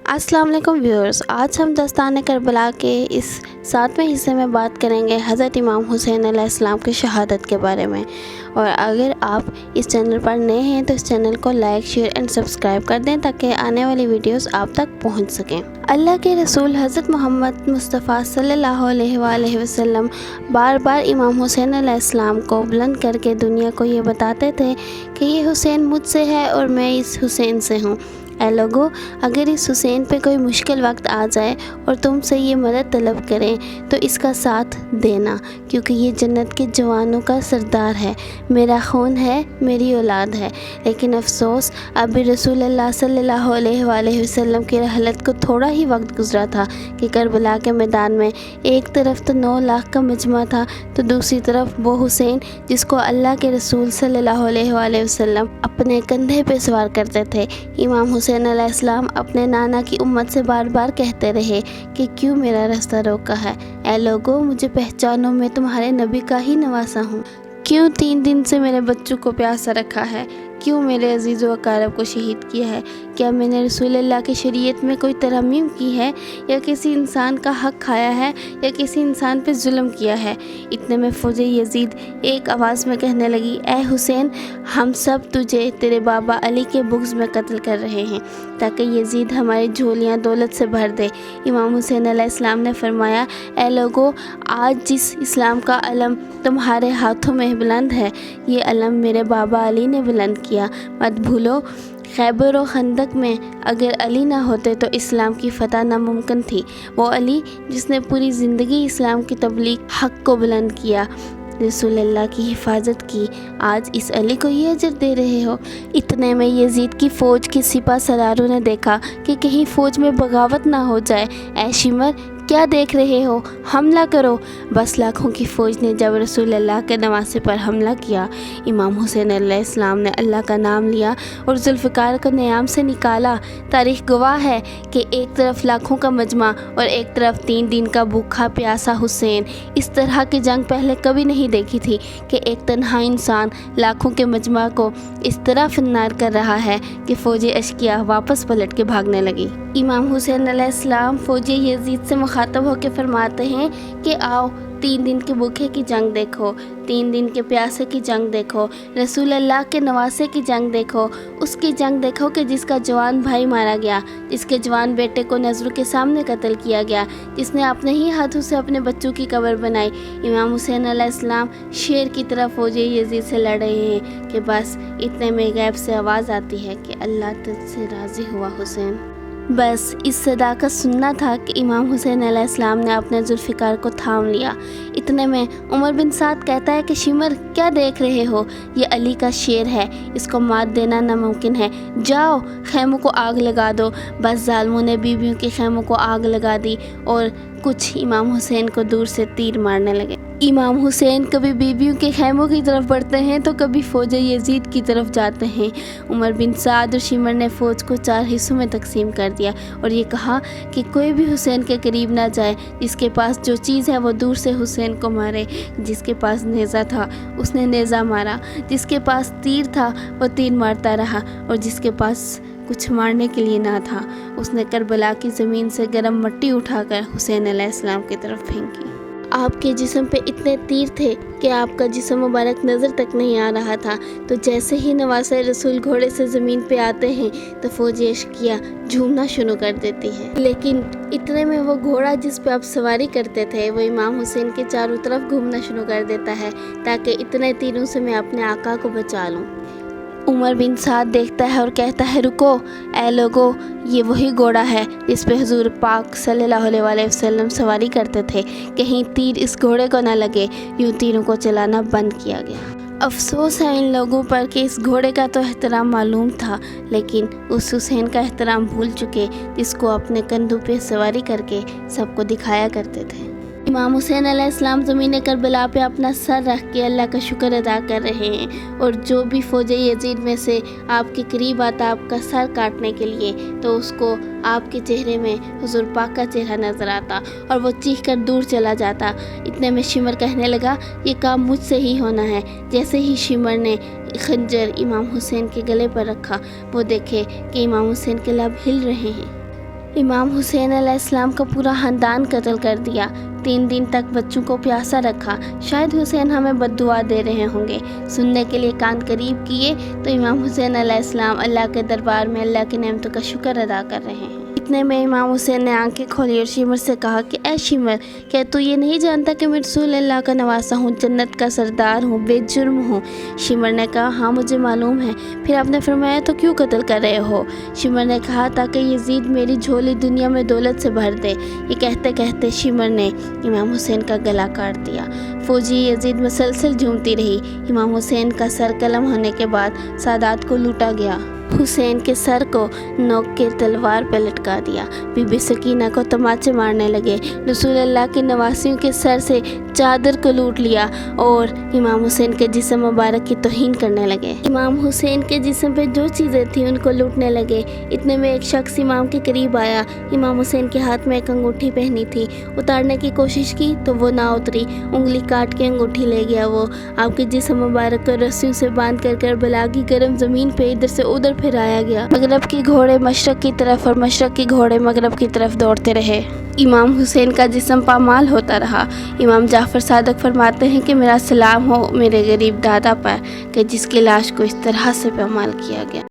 अस्सलाम वालेकुम व्यूअर्स। आज हम दस्तान करबला के इस 7वें हिस्से में बात करेंगे हज़रत इमाम हुसैन अलैहिस्सलाम की शहादत के बारे में। और अगर आप इस चैनल पर नए हैं तो इस चैनल को लाइक, शेयर एंड सब्सक्राइब कर दें ताकि आने वाली वीडियोस आप तक पहुंच सकें। अल्लाह के रसूल हज़रत मोहम्मद मुस्तफ़ा सल्लल्लाहु अलैहि वसल्लम बार बार इमाम हुसैन अलैहिस्सलाम को बुलंद करके दुनिया को ये बताते थे कि ये हुसैन मुझसे है और मैं इस हुसैन से हूँ। ऐ लोगो, अगर इस हुसैन पे कोई मुश्किल वक्त आ जाए और तुमसे ये मदद तलब करें तो इसका साथ देना, क्योंकि ये जन्नत के जवानों का सरदार है, मेरा खून है, मेरी औलाद है। लेकिन अफसोस अभी रसूलुल्लाह सल्लल्लाहु अलैहि वसल्लम की रहलत को थोड़ा ही वक्त गुजरा था कि करबला के मैदान में एक तरफ तो 9 लाख का मजमा था तो दूसरी तरफ वो हुसैन जिसको अल्लाह के रसूल सल्लल्लाहु अलैहि वसल्लम अपने कंधे पे सवार करते थे। इमाम हुसैन अलैहिस्सलाम अपने नाना की उम्मत से बार बार कहते रहे कि क्यों मेरा रास्ता रोका है। ऐ लोगो, मुझे पहचानो, मैं तुम्हारे नबी का ही नवासा हूँ। क्यों 3 दिन से मेरे बच्चों को प्यासा रखा है, क्यों मेरे अजीज़ व अकारब को शहीद किया है। क्या मैंने रसूलुल्लाह की शरीयत में कोई तरमीम की है या किसी इंसान का हक़ खाया है या किसी इंसान पे जुल्म किया है। इतने में फौज यजीद एक आवाज़ में कहने लगी, ऐ हुसैन, हम सब तुझे तेरे बाबा अली के बुग़्ज़ में कत्ल कर रहे हैं ताकि यजीद हमारी झोलियाँ दौलत से भर दे। इमाम हुसैन अलैहिस्सलाम ने फरमाया, ऐ लोगो, आज जिस इस्लाम का अलम तुम्हारे हाथों में बुलंद है, ये अलम मेरे बाबा अली ने बुलंद किया। मत भूलो, खैबर और खंदक में अगर अली ना होते तो इस्लाम की फ़तह नामुमकिन थी। वो अली जिसने पूरी ज़िंदगी इस्लाम की तबलीग हक़ को बुलंद किया, रसूलुल्लाह की हिफाजत की, आज इस अली को ये अजर दे रहे हो। इतने में यजीद की फ़ौज के सिपा सलारों ने देखा कि कहीं फ़ौज में बगावत ना हो जाए। ऐ शिमर, क्या देख रहे हो, हमला करो। बस लाखों की फ़ौज ने जब रसूलुल्लाह के नवासे पर हमला किया, इमाम हुसैन अलैहिस्सलाम ने अल्लाह का नाम लिया और जुल्फ़िकार को न्याम से निकाला। तारीख़ गवाह है कि एक तरफ लाखों का मजमा और एक तरफ 3 दिन का भूखा प्यासा हुसैन। इस तरह की जंग पहले कभी नहीं देखी थी कि एक तन्हा इंसान लाखों के मजमा को इस तरह फिन्नार कर रहा है कि फ़ौज अशकिया वापस पलट के भागने लगी। इमाम हुसैन अलैहिस्सलाम फ़ौज यजीद से मुखातब होकर फरमाते हैं कि आओ, 3 दिन के भूखे की जंग देखो, 3 दिन के प्यासे की जंग देखो, रसूलुल्लाह के नवासे की जंग देखो, उसकी जंग देखो कि जिसका जवान भाई मारा गया, जिसके जवान बेटे को नज़रों के सामने कत्ल किया गया, जिसने अपने ही हाथों से अपने बच्चों की कब्र बनाई। इमाम हुसैन अलैहिस्सलाम शेर की तरह फ़ौज यजीद से लड़ रहे हैं कि बस इतने में गैब से आवाज़ आती है कि अल्लाह तुझसे राज़ी हुआ हुसैन। बस इस सदा का सुनना था कि इमाम हुसैन अलैहिस्सलाम ने अपने जुल्फ़िकार को थाम लिया। इतने में उमर बिन साद कहता है कि शिमर, क्या देख रहे हो, ये अली का शेर है, इसको मात देना नामुमकिन है, जाओ खैमों को आग लगा दो। बस जालिमों ने बीबियों के खैमों को आग लगा दी और कुछ इमाम हुसैन को दूर से तीर मारने लगे। इमाम हुसैन कभी बीबियों के खैमों की तरफ बढ़ते हैं तो कभी फ़ौज यजीद की तरफ जाते हैं। उमर बिन साद और शिमर ने फ़ौज को 4 हिस्सों में तकसीम कर दिया और ये कहा कि कोई भी हुसैन के करीब ना जाए, जिसके पास जो चीज़ है वो दूर से हुसैन को मारे। जिसके पास नेज़ा था उसने नेज़ा मारा, जिसके पास तीर था वो तीर मारता रहा और जिसके पास कुछ मारने के लिए ना था उसने करबला की ज़मीन से गर्म मिट्टी उठाकर हुसैन अलैहिस्सलाम की तरफ फेंकी। आपके जिस्म पे इतने तीर थे कि आपका जिस्म मुबारक नज़र तक नहीं आ रहा था। तो जैसे ही नवासे रसूल घोड़े से ज़मीन पे आते हैं तो फ़ौज अशकिया झूमना शुरू कर देती है। लेकिन इतने में वो घोड़ा जिस पे आप सवारी करते थे वो इमाम हुसैन के चारों तरफ घूमना शुरू कर देता है ताकि इतने तीरों से मैं अपने आका को बचा लूँ। उमर बिन साद देखता है और कहता है, रुको, ऐ लोगो, ये वही घोड़ा है जिस पे हुजूर पाक सल्लल्लाहु अलैहि वसल्लम सवारी करते थे, कहीं तीर इस घोड़े को ना लगे। यूँ तीरों को चलाना बंद किया गया। अफसोस है इन लोगों पर कि इस घोड़े का तो एहतराम मालूम था, लेकिन उस हुसैन का एहतराम भूल चुके जिसको अपने कंधों पे सवारी करके सबको दिखाया करते थे। इमाम हुसैन अलैहिस्सलाम ज़मीन करबला पे अपना सर रख के अल्लाह का शुक्र अदा कर रहे हैं और जो भी फ़ौज यजीद में से आपके करीब आता आपका सर काटने के लिए तो उसको आपके चेहरे में हुजूर पाक का चेहरा नज़र आता और वो चीख कर दूर चला जाता। इतने में शिमर कहने लगा, ये काम मुझसे ही होना है। जैसे ही शिमर ने खंजर इमाम हुसैन के गले पर रखा वो देखे कि इमाम हुसैन के लब हिल रहे हैं। امام حسین علیہ السلام کا پورا خاندان قتل کر دیا، 3 دن تک بچوں کو پیاسا رکھا۔ شاید حسین ہمیں بد دعا دے رہے ہوں گے۔ سننے کے لیے کان قریب کیے تو امام حسین علیہ السلام اللہ کے دربار میں اللہ کی نعمتوں کا شکر ادا کر رہے ہیں۔ اتنے میں امام حسین نے آنکھیں کھولی اور شمر سے کہا کہ اے شمر، کیا تو یہ نہیں جانتا کہ میں رسول اللہ کا نواسا ہوں، جنت کا سردار ہوں، بے جرم ہوں؟ شمر نے کہا ہاں مجھے معلوم ہے۔ پھر آپ نے فرمایا تو کیوں قتل کر رہے ہو؟ شمر نے کہا تاکہ یزید میری جھولی دنیا میں دولت سے بھر دے۔ یہ کہتے کہتے شمر نے امام حسین کا گلا کاٹ دیا۔ فوجی یزید مسلسل جھومتی رہی۔ امام حسین کا سر قلم ہونے کے بعد سادات کو لوٹا گیا۔ حسین کے سر کو نوک کے تلوار پہ لٹکا دیا۔ بی بی سکینہ کو تماچے مارنے لگے۔ رسول اللہ کی نواسیوں کے سر سے چادر کو لوٹ لیا اور امام حسین کے جسم مبارک کی توہین کرنے لگے۔ امام حسین کے جسم پہ جو چیزیں تھیں ان کو لوٹنے لگے۔ اتنے میں ایک شخص امام کے قریب آیا۔ امام حسین کے ہاتھ میں ایک انگوٹھی پہنی تھی، اتارنے کی کوشش کی تو وہ نہ اتری۔ انگلی کاٹ کے انگوٹھی لے گیا۔ وہ آپ کے جسم مبارک کو رسیوں سے باندھ کر کربلا کی گرم زمین پہ ادھر سے ادھر پھرایا گیا۔ مغرب کے گھوڑے مشرق کی طرف اور مشرق کے گھوڑے مغرب کی طرف دوڑتے رہے۔ امام حسین کا جسم پامال ہوتا رہا۔ امام جعفر صادق فرماتے ہیں کہ میرا سلام ہو میرے غریب دادا پر کہ جس کی لاش کو اس طرح سے پامال کیا گیا۔